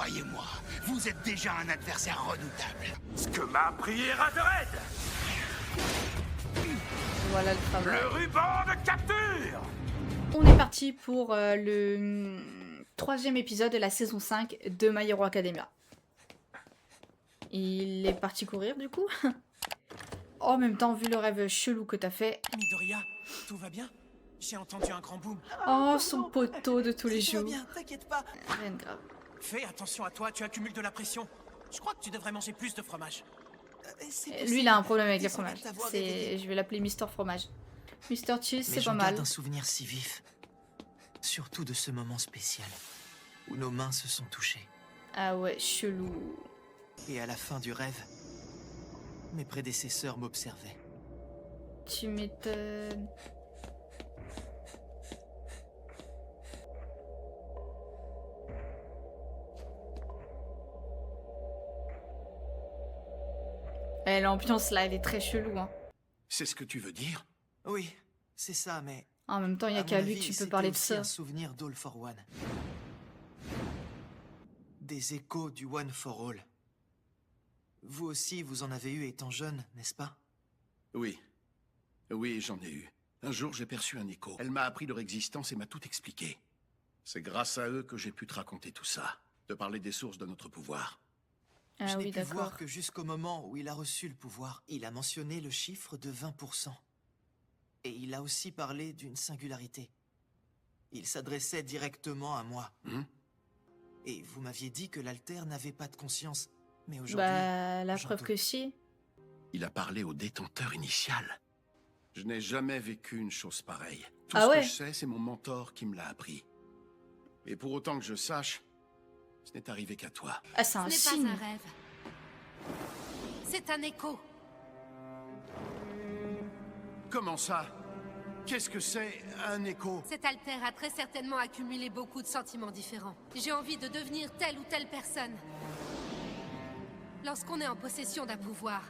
Croyez-moi, vous êtes déjà un adversaire redoutable. Ce que m'a appris Eraserhead. Voilà le travail. Le ruban de capture. On est parti pour le troisième épisode de la saison 5 de My Hero Academia. Il est parti courir du coup. En même temps, vu le rêve chelou que t'as fait. Midoriya, tout va bien? J'ai entendu un grand boom. Oh, son poteau de tous les Tout va jours. bien, t'inquiète pas. Rien de grave. Fais attention à toi, tu accumules de la pression. Je crois que tu devrais manger plus de fromage. Lui, il a un problème avec les Désolé de fromages. t'avoir réveillé. Je vais l'appeler Mister Fromage. Mister Cheese, Mais c'est je pas garde mal. un souvenir si vif. Surtout de ce moment spécial où nos mains se sont touchées. Ah ouais, chelou. Et à la fin du rêve, mes prédécesseurs m'observaient. Tu m'étonnes. Eh, l'ambiance là, elle est très chelou. Hein. C'est ce que tu veux dire? Oui, c'est ça, mais En même temps, il n'y a à qu'à mon lui avis, que tu peux c'était parler de aussi ça. un souvenir d'All for One. Des échos du One for All. Vous aussi, vous en avez eu étant jeune, n'est-ce pas? Oui. Oui, j'en ai eu. Un jour, j'ai perçu un écho. Elle m'a appris leur existence et m'a tout expliqué. C'est grâce à eux que j'ai pu te raconter tout ça. Te parler des sources de notre pouvoir. Ah Je n'ai oui, pu d'accord. voir que jusqu'au moment où il a reçu le pouvoir, il a mentionné le chiffre de 20%. Et il a aussi parlé d'une singularité. Il s'adressait directement à moi. Et vous m'aviez dit que l'alter n'avait pas de conscience. Mais aujourd'hui, Bah, la j'en preuve doute. que si. Il a parlé au détenteur initial. Je n'ai jamais vécu une chose pareille. Tout Ah ce ouais? que je sais, c'est mon mentor qui me l'a appris. Et pour autant que je sache, ce n'est arrivé qu'à toi. Ah, c'est un Ce n'est signe. pas un rêve. C'est un écho. Comment ça? Qu'est-ce que c'est, un écho? Cet alter a très certainement accumulé beaucoup de sentiments différents. J'ai envie de devenir telle ou telle personne. Lorsqu'on est en possession d'un pouvoir,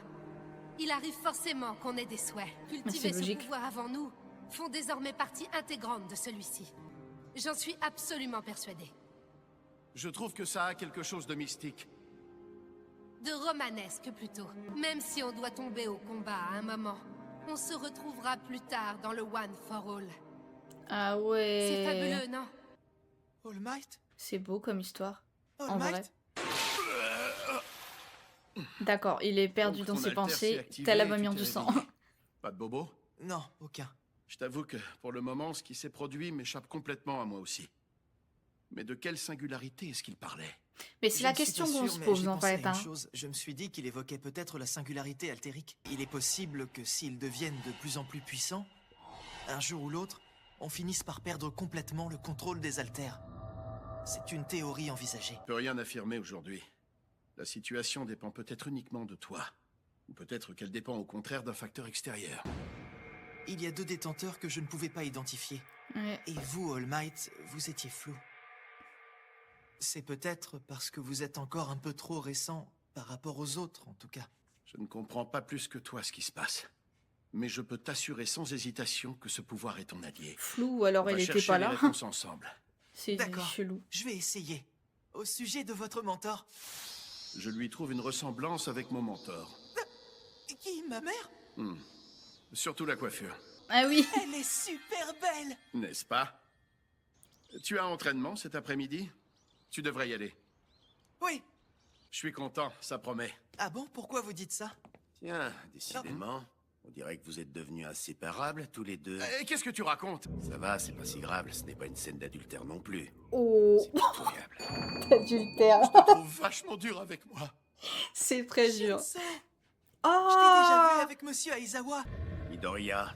il arrive forcément qu'on ait des souhaits. Cultiver ce logique. pouvoir avant nous font désormais partie intégrante de celui-ci. J'en suis absolument persuadée. Je trouve que ça a quelque chose de mystique. De romanesque plutôt. Même si on doit tomber au combat à un moment, on se retrouvera plus tard dans le One for All. Ah C'est ouais. fabuleux, non? All Might? C'est beau comme histoire. All En vrai. Might? D'accord, il est perdu Donc, dans ton ses alter s'est pensées. activé Tel et avamiant tu t'es du sang. réveillé. Pas de bobo? Non, aucun. Je t'avoue que, pour le moment, ce qui s'est produit m'échappe complètement à moi aussi. Mais de quelle singularité est-ce qu'il parlait? Mais c'est Je la ne suis question pas qu'on sûr, se mais pose j'ai en pensé à fait. une Hein. chose. Je me suis dit qu'il évoquait peut-être la singularité altérique. Il est possible que s'ils deviennent de plus en plus puissants, un jour ou l'autre, on finisse par perdre complètement le contrôle des alters. C'est une théorie envisagée. Je peux rien affirmer aujourd'hui. La situation dépend peut-être uniquement de toi. Ou peut-être qu'elle dépend au contraire d'un facteur extérieur. Il y a deux détenteurs que je ne pouvais pas identifier. Ouais. Et vous, All Might, vous étiez flou. C'est peut-être parce que vous êtes encore un peu trop récent par rapport aux autres, en tout cas. Je ne comprends pas plus que toi ce qui se passe. Mais je peux t'assurer sans hésitation que ce pouvoir est ton allié. Flou, alors On il va était chercher pas les là. réponses ensemble. C'est D'accord. chelou. Je vais essayer. Au sujet de votre mentor. Je lui trouve une ressemblance avec mon mentor. Qui, ma mère? Surtout la coiffure. Ah oui. Elle est super belle! N'est-ce pas? Tu as entraînement cet après-midi? Tu devrais y aller. Oui. Je suis content, ça promet. Ah bon, pourquoi vous dites ça? Tiens, décidément, on dirait que vous êtes devenus inséparables tous les deux. Et qu'est-ce que tu racontes? Ça va, c'est pas si grave, ce n'est pas une scène d'adultère non plus. Oh, C'est pitoyable. adultère. Je te trouve vachement dur avec moi. C'est très dur. Ça, Oh. je t'ai déjà vu avec Monsieur Aizawa. Midoriya,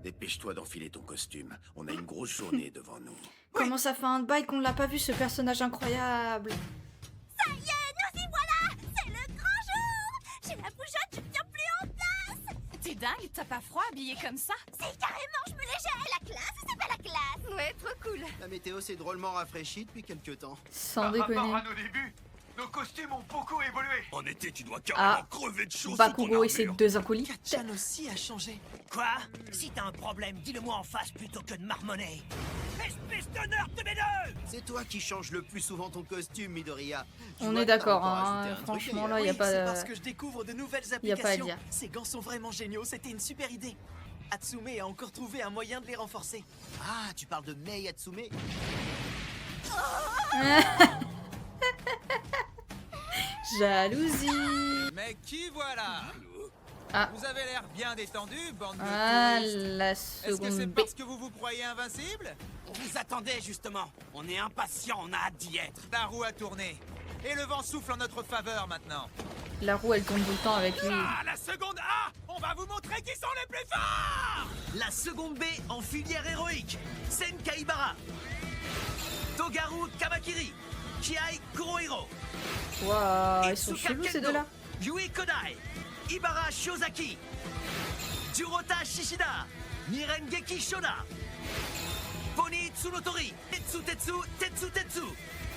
dépêche-toi d'enfiler ton costume. On a une grosse journée devant nous. Comment ça fait un bail qu'on l'a pas vu, ce personnage incroyable. Ça y est, nous y voilà! C'est le grand jour! J'ai la bougeotte, je ne tiens plus en place! T'es dingue, t'as pas froid habillé comme ça? C'est carrément, je me légère! La classe, c'est pas la classe! Ouais, trop cool. La météo s'est drôlement rafraîchie depuis quelques temps. Sans Par rapport déconner. à nos débuts, Nos costumes ont beaucoup évolué. En été, tu dois Ah, crever de chaud Bakugo et ses 2 acolytes. Katchan aussi a changé. Quoi? Si t'as un problème, dis-le-moi en face plutôt que de marmonner. Espèce de nerd de B2! C'est toi qui changes le plus souvent ton costume, Midoriya. On est d'accord, hein, franchement là, y a Oui, pas c'est de... parce que je découvre de nouvelles Y a pas à applications. dire. Ces gants sont vraiment géniaux, c'était une super idée. Hatsume a encore trouvé un moyen de les renforcer. Ah, tu parles de Mei Hatsume? Jalousie. Mais qui voilà? Ah. Vous avez l'air bien détendu, bande de Ah, touristes. la Est-ce que seconde c'est B. parce que vous vous croyez invincible? On vous attendait justement. On est impatients, on a hâte d'y être. La roue a tourné. Et le vent souffle en notre faveur maintenant. La roue, elle tourne tout le temps avec lui. Ah, la seconde A! On va vous montrer qui sont les plus forts! La seconde B en filière héroïque. Sen Kaibara. Togaru Kamakiri. Kiai Kurohiro. Waouh, ils sont Itsuka chelous ces Kendo, deux-là. Yui Kodai. Ibara Shiozaki. Jurota Shishida. Nirengeki Shoda. Poni Tsunotori. Tetsu Tetsu Tetsu Tetsu.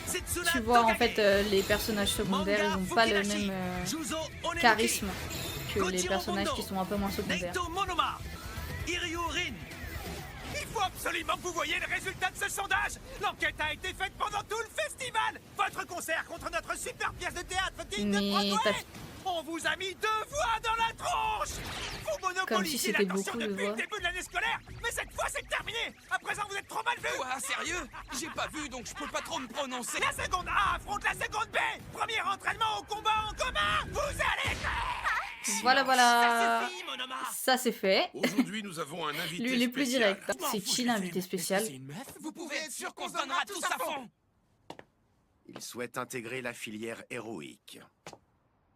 Setsuna Tu vois, en Tokage. fait, les personnages secondaires, ils ont pas le Fukidashi, même Juzo Onenuki, charisme que les Kojiro personnages Mondo, qui sont un peu moins secondaires. Neito Monoma, Iryu Rin. Il faut absolument que vous voyiez le résultat de ce sondage! L'enquête a été faite pendant tout le festival! Votre concert contre notre super pièce de théâtre digne de Mais Broadway! t'as- On vous a mis 2 voix dans la tronche! Vous Comme si monopolisez c'était l'attention beaucoup de depuis voix. le début de l'année scolaire! Mais cette fois, c'est terminé! À présent, vous êtes trop mal vu! Quoi, sérieux? J'ai pas vu, donc je peux pas trop me prononcer. La seconde A affronte la seconde B! Premier entraînement au combat en commun! Vous allez Voilà, voilà. Ça suffit, Monoma. Ça, c'est fait. Aujourd'hui, nous avons un invité Lui, il est plus spécial. direct. hein. C'est qui l'invité spécial? C'est une meuf? Vous pouvez être sûr qu'on se donnera tous à fond. Il souhaite intégrer la filière héroïque.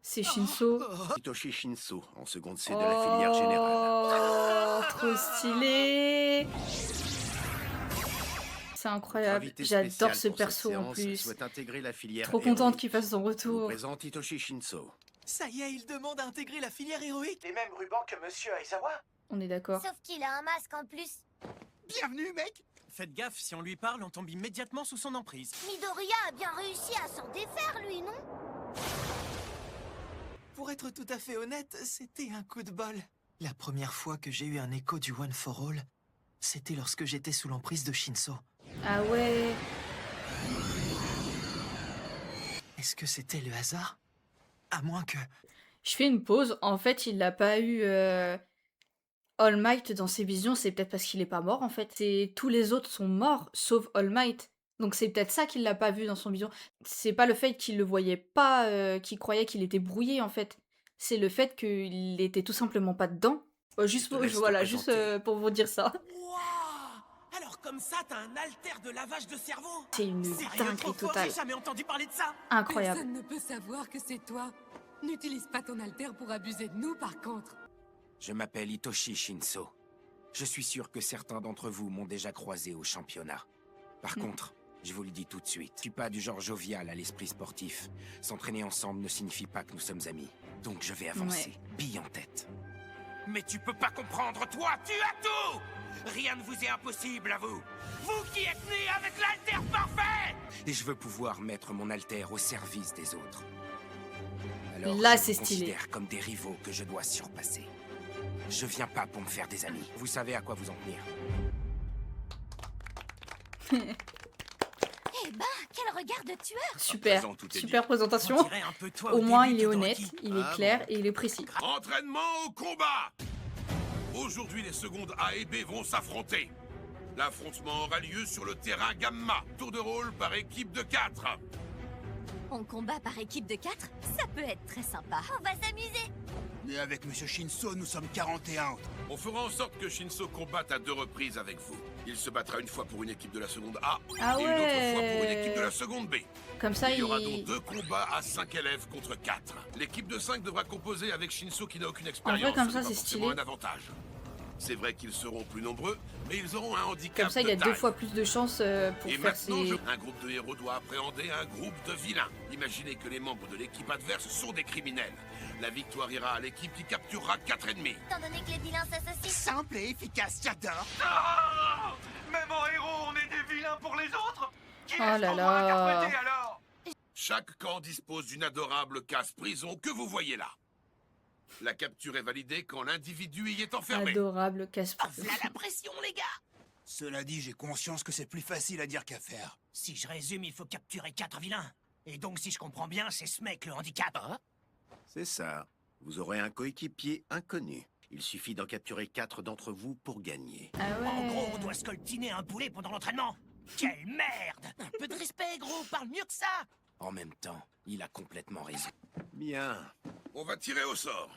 C'est Shinso. Hitoshi Shinso, en seconde C de la filière générale. Oh, trop stylé. C'est incroyable. Invité J'adore spécial ce pour cette perso en séance plus. souhaite intégrer la filière Trop contente héroïque. qu'il fasse son Je vous retour. présente Hitoshi Shinso. Ça y est, il demande à intégrer la filière héroïque. Les mêmes rubans que Monsieur Aizawa. On est d'accord. Sauf qu'il a un masque en plus. Bienvenue, mec. Faites gaffe, si on lui parle, on tombe immédiatement sous son emprise. Midoriya a bien réussi à s'en défaire, lui, non? Pour être tout à fait honnête, c'était un coup de bol. La première fois que j'ai eu un écho du One for All, c'était lorsque j'étais sous l'emprise de Shinso. Ah ouais. Est-ce que c'était le hasard? À moins que... Je fais une pause. En fait, il n'a pas eu All Might dans ses visions. C'est peut-être parce qu'il est pas mort, en fait. Tous les autres sont morts, sauf All Might. Donc c'est peut-être ça qu'il l'a pas vu dans son vision. C'est pas le fait qu'il le voyait pas, qu'il croyait qu'il était brouillé, en fait. C'est le fait qu'il était tout simplement pas dedans. Juste te pour, laisse te voilà, juste présenter. pour vous dire ça. Wouah! Alors comme ça, t'as un alter de lavage de cerveau? C'est une Sérieux, trop dinguerie fort, totale. j'ai jamais entendu parler de ça. Incroyable. Personne ne peut savoir que c'est toi. N'utilise pas ton alter pour abuser de nous, par contre. Je m'appelle Hitoshi Shinso. Je suis sûr que certains d'entre vous m'ont déjà croisé au championnat. Par contre, je vous le dis tout de suite, je suis pas du genre jovial à l'esprit sportif. S'entraîner ensemble ne signifie pas que nous sommes amis. Donc je vais avancer, bille en tête. Mais tu peux pas comprendre, toi, tu as tout! Rien ne vous est impossible à vous! Vous qui êtes né avec l'alter parfait! Et je veux pouvoir mettre mon alter au service des autres. Alors Là, je c'est vous stylé. considère comme des rivaux que je dois surpasser. Je viens pas pour me faire des amis. Vous savez à quoi vous en tenir. Eh ben, quel regard de tueur! Super. présent, tout est Super On présentation. dirait un peu toi Au moins, début, il est honnête, Todoroki. il est clair et il est précis. Entraînement au combat. Aujourd'hui, les secondes A et B vont s'affronter. L'affrontement aura lieu sur le terrain Gamma. Tour de rôle par équipe de 4. On combat par équipe de 4? Ça peut être très sympa. On va s'amuser! Mais avec Monsieur Shinso, nous sommes 41. On fera en sorte que Shinso combatte à 2 reprises avec vous. Il se battra une fois pour une équipe de la seconde A Ah et une autre fois pour une ouais. équipe de la seconde B. Comme ça, Il y aura il... donc 2 combats à 5 élèves contre 4. L'équipe de 5 devra composer avec Shinso qui n'a aucune expérience. En vrai, comme Ce ça, n'est pas c'est forcément stylé. un avantage. C'est vrai qu'ils seront plus nombreux, mais ils auront un handicap Comme ça, il y a de 2 taille. fois plus de chances pour Et faire maintenant, ses... un groupe de héros doit appréhender un groupe de vilains. Imaginez que les membres de l'équipe adverse sont des criminels. La victoire ira à l'équipe qui capturera 4 ennemis. Étant donné que les vilains s'associent... Simple et efficace, j'adore. Même en héros, on est des vilains pour les autres! Qui Oh là là. alors? Chaque camp dispose d'une adorable case-prison que vous voyez là. La capture est validée quand l'individu y est enfermé. Adorable casse-prison. Voilà la pression, les gars. Cela dit, j'ai conscience que c'est plus facile à dire qu'à faire. Si je résume, il faut capturer 4 vilains. Et donc, si je comprends bien, c'est ce mec le handicap. C'est ça. Vous aurez un coéquipier inconnu. Il suffit d'en capturer 4 d'entre vous pour gagner. Ah ouais. En gros, on doit scoltiner un poulet pendant l'entraînement. Quelle merde! Un peu de respect, gros, parle mieux que ça! En même temps, il a complètement raison. Bien. On va tirer au sort.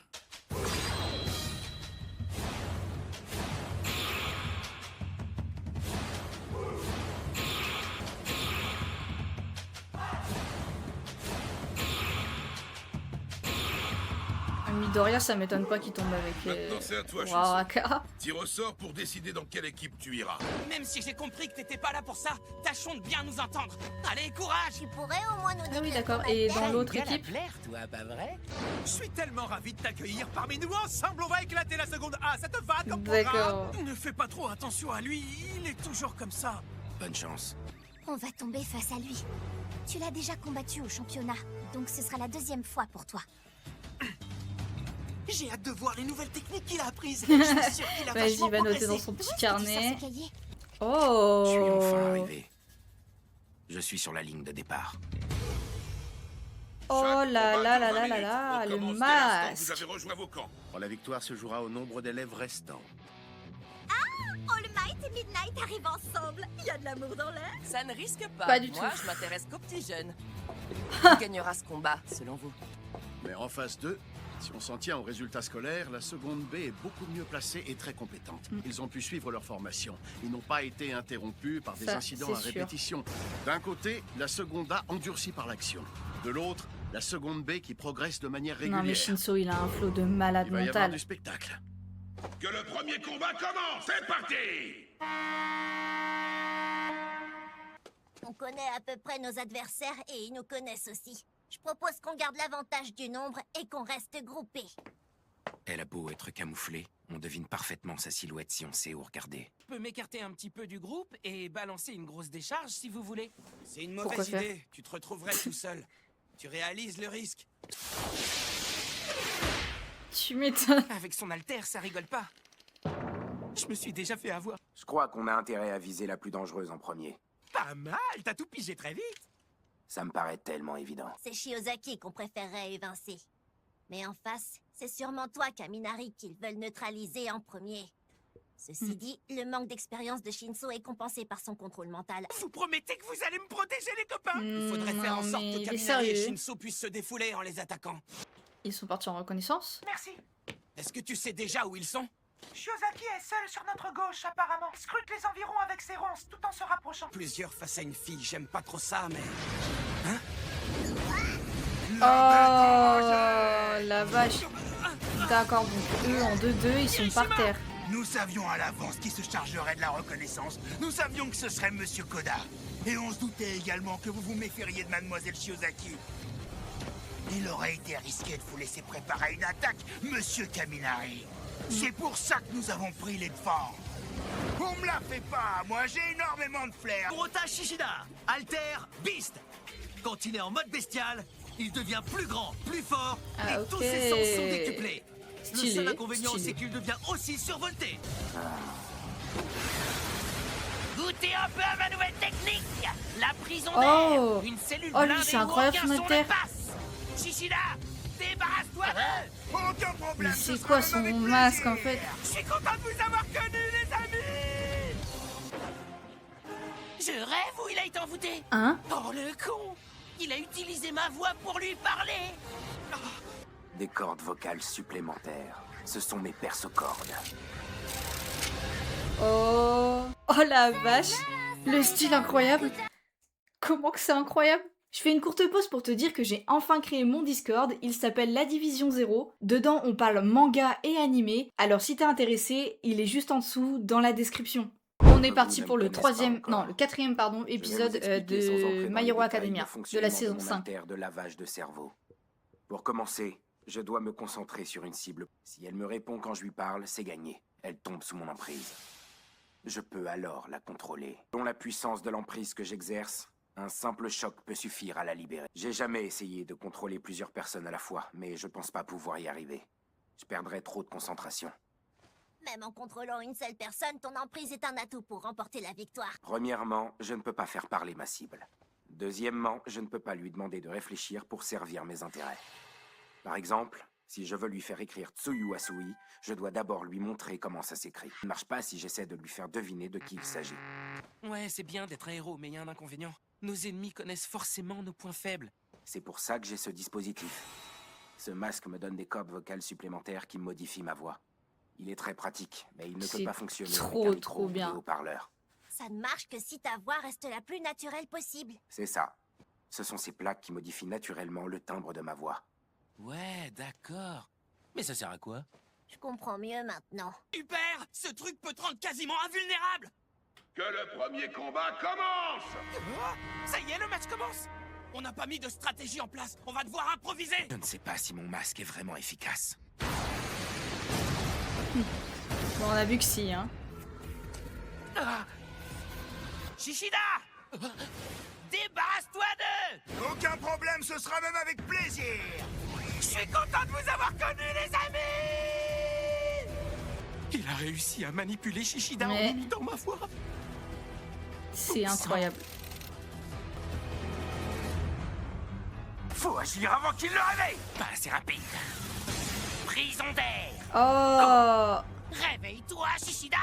Midoriya, ça m'étonne pas qu'il tombe avec Maintenant, c'est à toi, Uraraka. Tire au sort pour décider dans quelle équipe tu iras. Même si j'ai compris que t'étais pas là pour ça, tâchons de bien nous entendre. Allez, courage! Tu pourrais au moins nous dire. Ah oui, d'accord. Et dans l'autre équipe? toi, pas vrai? Je suis tellement ravi de t'accueillir parmi nous. Ensemble, on va éclater la seconde A. Ça te va comme D'accord. programme? Ne fais pas trop attention à lui. Il est toujours comme ça. Bonne chance. On va tomber face à lui. Tu l'as déjà combattu au championnat, donc ce sera la 2e fois pour toi. J'ai hâte de voir les nouvelles techniques qu'il a apprises. Je suis sûr qu'il a Vas-y, vachement il va noter progressé. dans son petit D'où est-ce que tu carnet. sors ce cahier? Oh. Je suis enfin arrivé. Je suis sur la ligne de départ. Oh là Chaque là combat là dure 20 là là minutes. là, On le commence dès l'instant que masque. Vous avez rejoint vos camps. La victoire se jouera au nombre d'élèves restants. All Might et Midnight arrivent ensemble. Il y a de l'amour dans l'air. Ça ne risque pas. Pas du Moi, tout. je m'intéresse qu'aux petits jeunes. Qui gagnera ce combat, selon vous? Mais en phase 2, si on s'en tient aux résultats scolaires, la seconde B est beaucoup mieux placée et très compétente. Ils ont pu suivre leur formation. Ils n'ont pas été interrompus par des Ça, incidents c'est à sûr. répétition. D'un côté, la seconde A endurcie par l'action. De l'autre, la seconde B qui progresse de manière régulière. Non mais Shinso, il a un flot de malade Il va y avoir mental. du spectacle. Que le premier combat commence. C'est parti. On connaît à peu près nos adversaires et ils nous connaissent aussi. Je propose qu'on garde l'avantage du nombre et qu'on reste groupés. Elle a beau être camouflée, on devine parfaitement sa silhouette si on sait où regarder. Je peux m'écarter un petit peu du groupe et balancer une grosse décharge si vous voulez. C'est une Pourquoi mauvaise faire idée. Tu te retrouverais tout seul. Tu réalises le risque. Tu m'étonnes. Avec son alter, ça rigole pas. Je me suis déjà fait avoir. Je crois qu'on a intérêt à viser la plus dangereuse en premier. Pas mal, t'as tout pigé très vite. Ça me paraît tellement évident. C'est Shiozaki qu'on préférerait évincer. Mais en face, c'est sûrement toi, Kaminari, qu'ils veulent neutraliser en premier. Ceci dit, le manque d'expérience de Shinso est compensé par son contrôle mental. Vous promettez que vous allez me protéger, les copains? Il faudrait non, faire en sorte mais que il est Kaminari et sérieux. Shinso puissent se défouler en les attaquant. Ils sont partis en reconnaissance. Merci. Est-ce que tu sais déjà où ils sont? Shiozaki est seul sur notre gauche, apparemment. Il scrute les environs avec ses ronces, tout en se rapprochant. Plusieurs face à une fille, j'aime pas trop ça, mais... Oh la vache. D'accord, donc eux en 2-2, ils sont par terre. Nous savions à l'avance qui se chargerait de la reconnaissance. Nous savions que ce serait Monsieur Koda. Et on se doutait également que vous vous méfieriez de Mademoiselle Shiozaki. Il aurait été risqué de vous laisser préparer une attaque, Monsieur Kaminari. C'est pour ça que nous avons pris les devants. On me la fait pas, moi j'ai énormément de flair. Kurota Shishida, Alter Beast. Quand il est en mode bestial, il devient plus grand, plus fort, Ah, et ok. tous ses sens sont décuplés. Stylé, Le seul inconvénient, stylé. c'est qu'il devient aussi survolté. Goûtez un peu à ma nouvelle technique, la prison Oh. d'air, une cellule Oh, lui, blindée c'est où incroyable, aucun son son alter. ne passe. Shishida, débarrasse-toi d'eux. Aucun problème. Mais c'est quoi son masque en fait? Je suis content de vous avoir connus, les amis. Je rêve où il a été envoûté. Hein? Oh le con. Il a utilisé ma voix pour lui parler. Des cordes vocales supplémentaires. Ce sont mes persocordes. Oh. Oh la vache. Le style incroyable. Comment que c'est incroyable? Je fais une courte pause pour te dire que j'ai enfin créé mon Discord, il s'appelle La Division 0. Dedans on parle manga et animé, alors si t'es intéressé, il est juste en dessous dans la description. On est parti pour le quatrième épisode de My Hero Academia, de la saison 5. De lavage de cerveau. Pour commencer, je dois me concentrer sur une cible. Si elle me répond quand je lui parle, c'est gagné. Elle tombe sous mon emprise. Je peux alors la contrôler. Selon la puissance de l'emprise que j'exerce, Un simple choc peut suffire à la libérer. J'ai jamais essayé de contrôler plusieurs personnes à la fois, mais je pense pas pouvoir y arriver. Je perdrais trop de concentration. Même en contrôlant une seule personne, ton emprise est un atout pour remporter la victoire. Premièrement, je ne peux pas faire parler ma cible. Deuxièmement, je ne peux pas lui demander de réfléchir pour servir mes intérêts. Par exemple, si je veux lui faire écrire Tsuyu Asui, je dois d'abord lui montrer comment ça s'écrit. Ça ne marche pas si j'essaie de lui faire deviner de qui il s'agit. Ouais, c'est bien d'être un héros, mais il y a un inconvénient. Nos ennemis connaissent forcément nos points faibles. C'est pour ça que j'ai ce dispositif. Ce masque me donne des cordes vocales supplémentaires qui modifient ma voix. Il est très pratique, mais il ne peut pas fonctionner avec un micro ou des haut-parleurs. Ça ne marche que si ta voix reste la plus naturelle possible. C'est ça. Ce sont ces plaques qui modifient naturellement le timbre de ma voix. Ouais, d'accord. Mais ça sert à quoi? Je comprends mieux maintenant. Super! Ce truc peut te rendre quasiment invulnérable! Que le premier combat commence! Oh, ça y est, le match commence! On n'a pas mis de stratégie en place, on va devoir improviser! Je ne sais pas si mon masque est vraiment efficace. Bon, on a vu que si, hein. Shishida! Débarrasse-toi d'eux! Aucun problème, ce sera même avec plaisir! Je suis content de vous avoir connus, les amis! Il a réussi à manipuler Shishida en imitant ma voix. C'est incroyable. Faut agir avant qu'il le réveille! Pas assez rapide. Prison d'air! Oh! Réveille-toi, Shishida!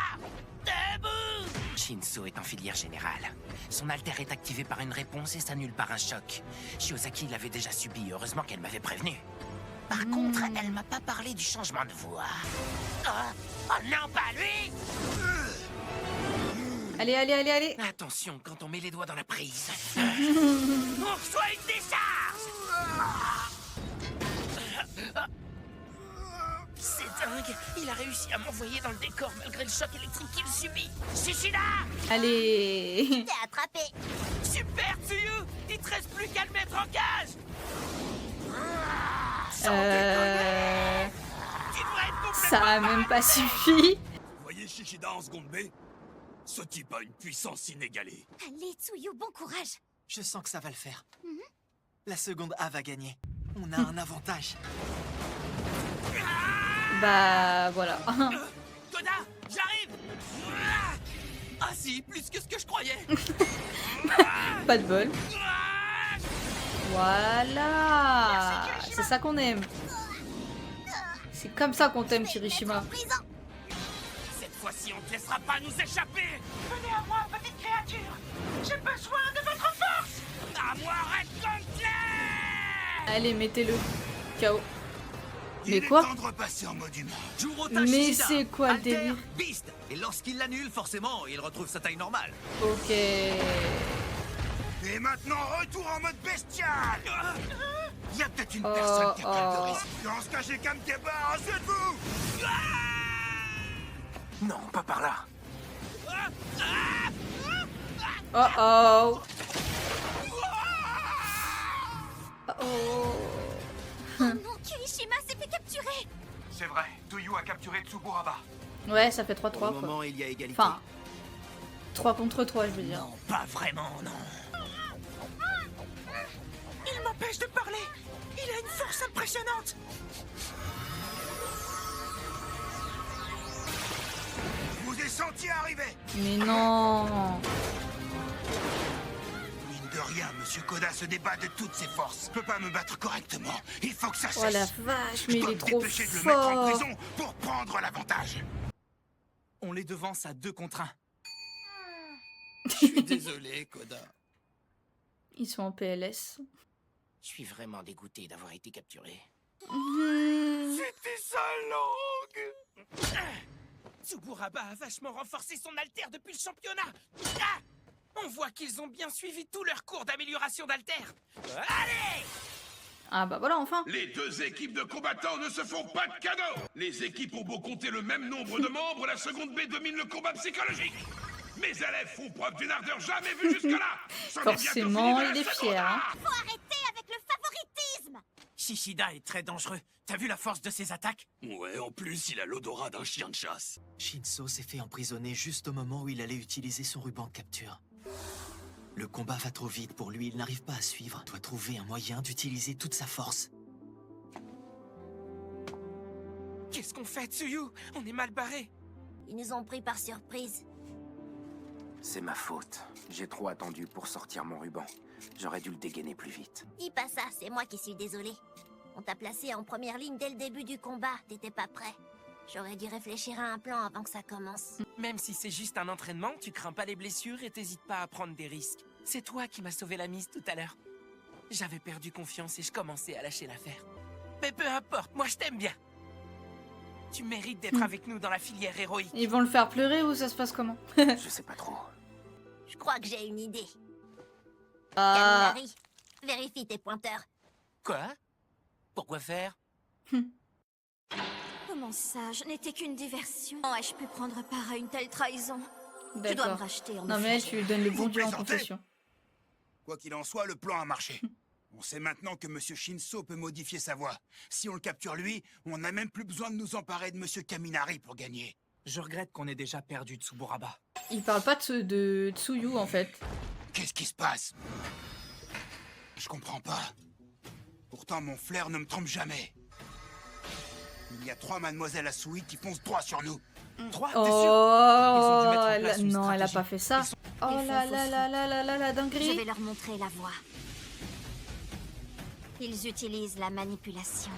Debout! Shinso est en filière générale. Son alter est activé par une réponse et s'annule par un choc. Shiozaki l'avait déjà subi, heureusement qu'elle m'avait prévenu. Par contre, elle m'a pas parlé du changement de voix. Oh non, pas lui! Allez, allez, allez, allez! Attention quand on met les doigts dans la prise. On reçoit une décharge! C'est dingue, il a réussi à m'envoyer dans le décor malgré le choc électrique qu'il subit. Shishida! Allez! T'es attrapé! Super, Tsuyu! Il te reste plus qu'à le mettre en cage! Ça a même pas suffi. Vous voyez Shishida en seconde B? Ce type a une puissance inégalée. Allez, Tsuyu, bon courage! Je sens que ça va le faire. La seconde A va gagner. On a un avantage. Bah, voilà. Koda, j'arrive! Ah si, plus que ce que je croyais! Pas de bol. Voilà. C'est ça qu'on aime. C'est comme ça qu'on t'aime, Kirishima. Cette fois-ci, on ne te laissera pas nous échapper! Venez à moi, petite créature! J'ai besoin de votre force! À moi, Red Gauntlet! Allez, mettez-le. KO. Mais Il est quoi? temps de repasser en mode humain. Mais c'est quoi le délire? Beast. Et lorsqu'il l'annule, forcément, il retrouve sa taille normale. Ok. Et maintenant, retour en mode bestial! Il y a peut-être une personne capable de résister. Dans ce cas, j'ai Kamkeba, ensuite vous! Non, pas par là. Oh oh. Oh. Oh non, Kirishima s'est fait capturer! C'est vrai, Toyu a capturé Tsuburaba. Ouais, ça fait 3-3 Pour le quoi. moment, il y a égalité. Enfin, 3 contre 3, je veux dire. Non, pas vraiment, non. Il m'empêche de parler! Il a une force impressionnante! Je vous ai senti arriver! Mais non. Mine de rien, Monsieur Koda se débat de toutes ses forces. Je peux pas me battre correctement. Il faut que ça cesse. Oh la vache, mais Je il dois est me trop dépêcher de le mettre en fort. prison pour prendre l'avantage. On les devance à 2 contre 1. Je suis désolé, Koda. Ils sont en PLS. Je suis vraiment dégoûté d'avoir été capturé. C'était sa langue! Tsuburaba a vachement renforcé son alter depuis le championnat. Ah! On voit qu'ils ont bien suivi tout leur cours d'amélioration d'alter. Allez! Ah bah voilà, enfin. Les deux équipes de combattants ne se font pas de cadeaux. Les équipes ont beau compter le même nombre de membres, la seconde B domine le combat psychologique. Mes élèves font preuve d'une ardeur jamais vue jusque-là. Forcément, il est fier. Hein. Faut arrêter avec le favoritisme! Shishida est très dangereux. T'as vu la force de ses attaques? Ouais, en plus, il a l'odorat d'un chien de chasse. Shinso s'est fait emprisonner juste au moment où il allait utiliser son ruban de capture. Le combat va trop vite pour lui, il n'arrive pas à suivre. Doit trouver un moyen d'utiliser toute sa force. Qu'est-ce qu'on fait, Tsuyu? On est mal barré. Ils nous ont pris par surprise. C'est ma faute. J'ai trop attendu pour sortir mon ruban. J'aurais dû le dégainer plus vite. Dis pas ça, c'est moi qui suis désolée. On t'a placé en première ligne dès le début du combat, t'étais pas prêt. J'aurais dû réfléchir à un plan avant que ça commence. Même si c'est juste un entraînement, tu crains pas les blessures et t'hésites pas à prendre des risques. C'est toi qui m'as sauvé la mise tout à l'heure. J'avais perdu confiance et je commençais à lâcher l'affaire. Mais peu importe, moi je t'aime bien. Tu mérites d'être avec nous dans la filière héroïque. Ils vont le faire pleurer ou ça se passe comment? Je sais pas trop. Je crois que j'ai une idée. Ah. Kaminari, vérifie tes pointeurs. Quoi? Pourquoi faire? Comment ça? Je n'étais qu'une diversion. Comment ai-je pu prendre part à une telle trahison? Je dois me D'accord. racheter en Non mais tu lui donnes le bon Dieu en plaisantez? confession. Quoi qu'il en soit, le plan a marché. On sait maintenant que Monsieur Shinso peut modifier sa voix. Si on le capture lui, on n'a même plus besoin de nous emparer de Monsieur Kaminari pour gagner. Je regrette qu'on ait déjà perdu Tsuburaba. Il parle pas de Tsuyu en fait. Qu'est-ce qui se passe? Je comprends pas. Pourtant, mon flair ne me trompe jamais. Il y a 3 mademoiselles Asui qui foncent droit sur nous. 3, Oh, non, elle a pas fait ça. Oh là là là là là là la Je dinguerie. vais leur montrer la voie. Ils utilisent la manipulation.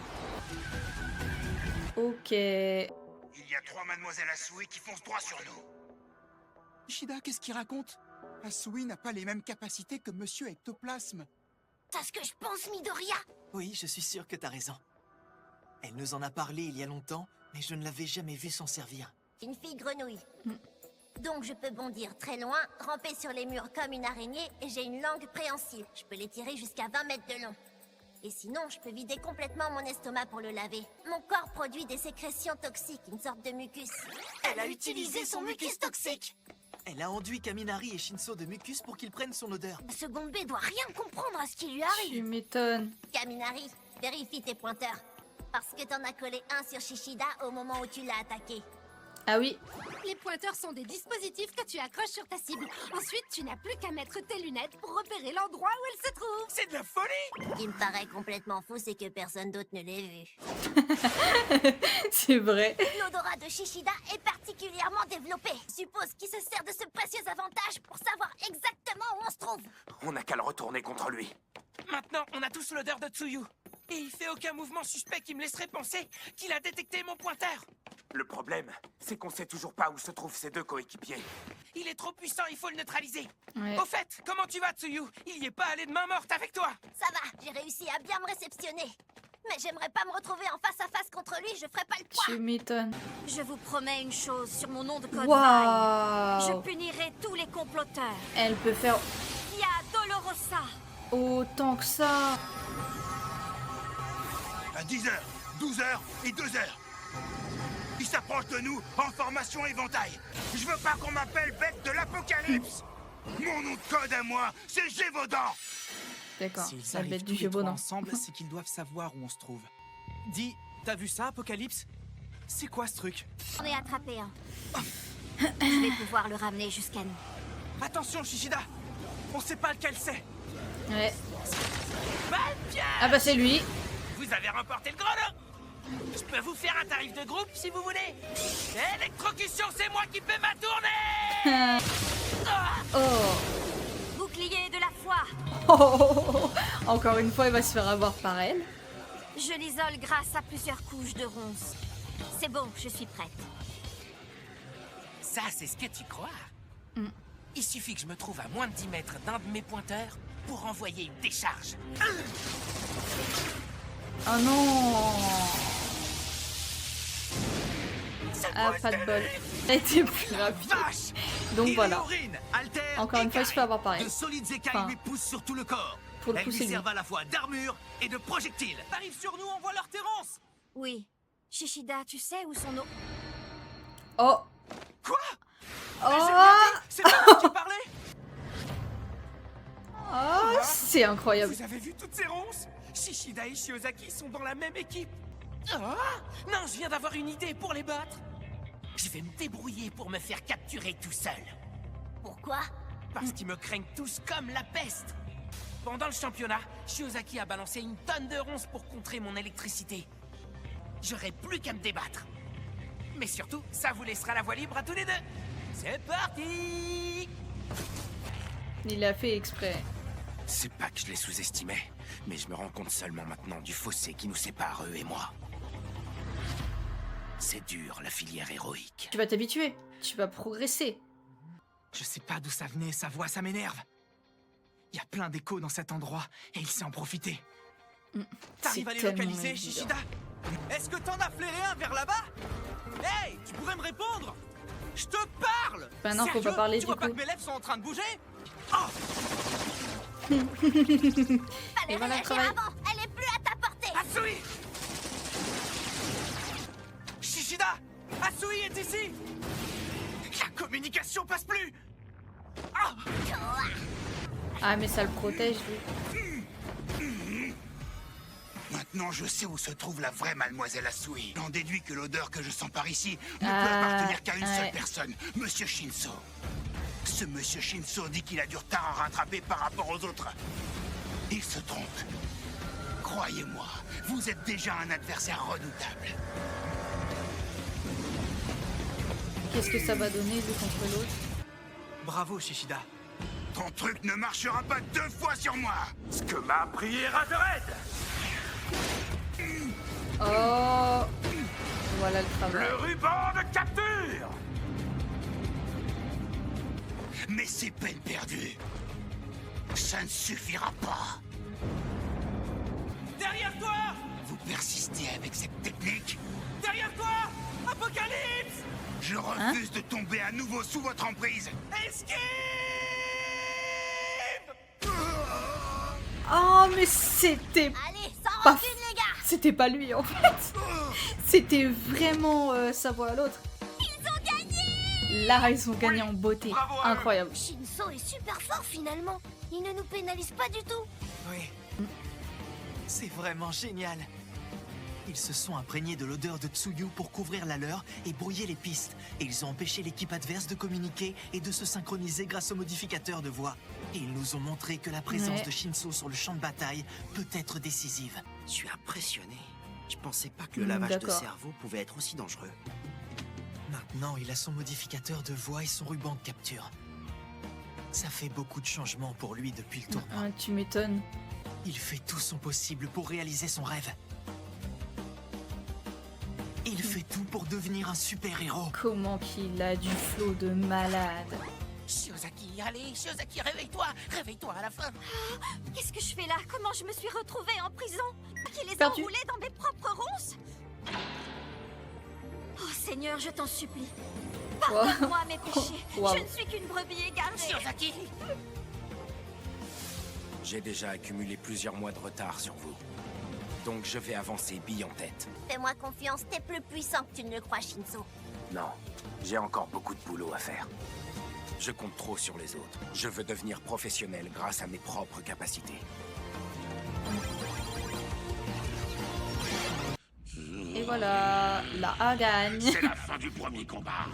Ok. Il y a 3 mademoiselles Asui qui foncent droit sur nous. Ishida, qu'est-ce qu'il raconte? Asui n'a pas les mêmes capacités que Monsieur Ectoplasme. C'est ce que je pense, Midoriya. Oui, je suis sûr que t'as raison. Elle nous en a parlé il y a longtemps, mais je ne l'avais jamais vue s'en servir. Une fille grenouille. Donc je peux bondir très loin, ramper sur les murs comme une araignée, et j'ai une langue préhensile. Je peux l'étirer jusqu'à 20 mètres de long. Et sinon, je peux vider complètement mon estomac pour le laver. Mon corps produit des sécrétions toxiques, une sorte de mucus. Elle a utilisé son mucus toxique! Elle a enduit Kaminari et Shinso de mucus pour qu'ils prennent son odeur. Ce Seconde B doit rien comprendre à ce qui lui Tu arrive. m'étonnes. Kaminari, vérifie tes pointeurs. Parce que t'en as collé un sur Shishida au moment où tu l'as attaqué. Ah oui. Les pointeurs sont des dispositifs que tu accroches sur ta cible. Ensuite, tu n'as plus qu'à mettre tes lunettes pour repérer l'endroit où elle se trouve. C'est de la folie! Ce qui me paraît complètement fou, c'est que personne d'autre ne l'ait vu. C'est vrai. L'odorat de Shishida est particulièrement développé. Je suppose qu'il se sert de ce précieux avantage pour savoir exactement où on se trouve. On n'a qu'à le retourner contre lui. Maintenant, on a tous l'odeur de Tsuyu. Et il fait aucun mouvement suspect qui me laisserait penser qu'il a détecté mon pointeur. Le problème, c'est qu'on sait toujours pas où se trouvent ses 2 coéquipiers. Il est trop puissant, il faut le neutraliser. Ouais. Au fait, comment tu vas, Tsuyu? Il y est pas allé de main morte avec toi. Ça va, j'ai réussi à bien me réceptionner. Mais j'aimerais pas me retrouver en face à face contre lui, je ferais pas le poids. Tu m'étonnes. Je vous promets une chose sur mon nom de code Waouh. Vaille. Je punirai tous les comploteurs. Elle peut faire Via Dolorosa. autant que ça. À 10h, 12h et 2h. Il s'approche de nous en formation éventail. Je veux pas qu'on m'appelle bête de l'apocalypse. Mon nom de code à moi, c'est Gévaudan. D'accord. S'ils La arrivent bête du tous les trois Gévaudan. ensemble, c'est qu'ils doivent savoir où on se trouve. Dis, t'as vu ça, Apocalypse? C'est quoi ce truc? J'en ai attrapé un. Je vais pouvoir le ramener jusqu'à nous. Attention, Shishida! On sait pas lequel c'est! Ouais. Bonne Ah bah c'est lui. Vous avez remporté le gros lot. Je peux vous faire un tarif de groupe si vous voulez. Électrocution, c'est moi qui paie ma tournée. Oh. Bouclier de la foi. Oh. Encore une fois, il va se faire avoir par elle. Je l'isole grâce à plusieurs couches de ronces. C'est bon, je suis prête. Ça, c'est ce que tu crois. Il suffit que je me trouve à moins de 10 mètres d'un de mes pointeurs pour envoyer une décharge. Oh non. Ah, pas de bol. Elle était plus rapide. Donc voilà. Encore une fois, il se fait avoir pareil. De solides écailles Enfin, lui poussent sur tout le corps. pour le Elles coup, lui c'est lui. servent à la fois d'armure et de projectiles. T'arrives sur nous, on voit leur terrance. Oui. Shishida, tu sais où sont nos... Oh. Quoi? Oh. C'est pas toi qui parlais? Oh, c'est incroyable. Vous avez vu toutes ces ronces? Shishida et Shiozaki sont dans la même équipe. Ah, non, je viens d'avoir une idée pour les battre. Je vais me débrouiller pour me faire capturer tout seul. Pourquoi? parce qu'ils me craignent tous comme la peste. Pendant le championnat, Shiozaki a balancé une tonne de ronces pour contrer mon électricité. J'aurai plus qu'à me débattre. Mais surtout, ça vous laissera la voie libre à tous les deux. C'est parti! Il l'a fait exprès. C'est pas que je les sous-estimais, mais je me rends compte seulement maintenant du fossé qui nous sépare, eux et moi. C'est dur, la filière héroïque. Tu vas t'habituer. Tu vas progresser. Je sais pas d'où ça venait, sa voix, ça m'énerve. Il y a plein d'échos dans cet endroit, et il sait en profiter. T'arrives à les localiser, Shishida? Est-ce que t'en as flairé un vers là-bas? Hey, tu pourrais me répondre? Je te parle! Bah non, faut Sérieux? pas parler Tu du vois pas coup. que mes lèvres sont en train de bouger? Oh! Et voilà le travail. Elle est plus à ta portée. Asui! Shishida! Asui est ici! La communication passe plus! Ah! Ah, mais ça le protège, lui. Maintenant, je sais où se trouve la vraie mademoiselle Asui. J'en déduis que l'odeur que je sens par ici ne peut Ah, appartenir qu'à une seule ouais. personne, Monsieur Shinso. Ce Monsieur Shinso dit qu'il a du retard à rattraper par rapport aux autres. Il se trompe. Croyez-moi, vous êtes déjà un adversaire redoutable. Qu'est-ce que ça va donner, lui, contre l'autre? Bravo, Shishida. Ton truc ne marchera pas 2 fois sur moi. Ce que m'a appris Eraserhead. Oh, voilà le travail. Le ruban de capture. Mais c'est peine perdue. Ça ne suffira pas. Derrière toi! Vous persistez avec cette technique? Derrière toi! Apocalypse! Je refuse de tomber à nouveau sous votre emprise. Esquive! Oh, mais c'était Allez, sans pas... rancune, les gars. C'était pas lui, en fait. C'était vraiment sa voix à l'autre. Ils ont gagné. Là, ils ont gagné en beauté. Incroyable. Shinso est super fort, finalement. Il ne nous pénalise pas du tout. Oui. C'est vraiment génial. Ils se sont imprégnés de l'odeur de Tsuyu pour couvrir la leur et brouiller les pistes. Et ils ont empêché l'équipe adverse de communiquer et de se synchroniser grâce au modificateur de voix. Et ils nous ont montré que la présence de Shinso sur le champ de bataille peut être décisive. Je suis impressionné. Je pensais pas que le lavage de d'accord. cerveau pouvait être aussi dangereux. Maintenant, il a son modificateur de voix et son ruban de capture. Ça fait beaucoup de changements pour lui depuis le tournoi. Ah, tu m'étonnes. Il fait tout son possible pour réaliser son rêve. Il fait tout pour devenir un super-héros. Comment qu'il a du flow de malade. Shiozaki, allez, Shiozaki, réveille-toi! Réveille-toi à la fin! Qu'est-ce que je fais là? Comment je me suis retrouvée en prison? Qui les a Perdu. enroulés dans mes propres ronces? Oh Seigneur, je t'en supplie. Pardonne-moi mes péchés. Wow. Je ne suis qu'une brebis égarée. Shiozaki! J'ai déjà accumulé plusieurs mois de retard sur vous. Donc je vais avancer bille en tête. Fais-moi confiance, t'es plus puissant que tu ne le crois, Shinso. Non, j'ai encore beaucoup de boulot à faire. Je compte trop sur les autres. Je veux devenir professionnel grâce à mes propres capacités. Et voilà, la A gagne. C'est la fin du premier combat.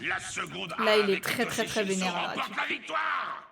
La seconde Là, il est avec très, très, très Hitoshi Shinso vénère, là, remporte la victoire.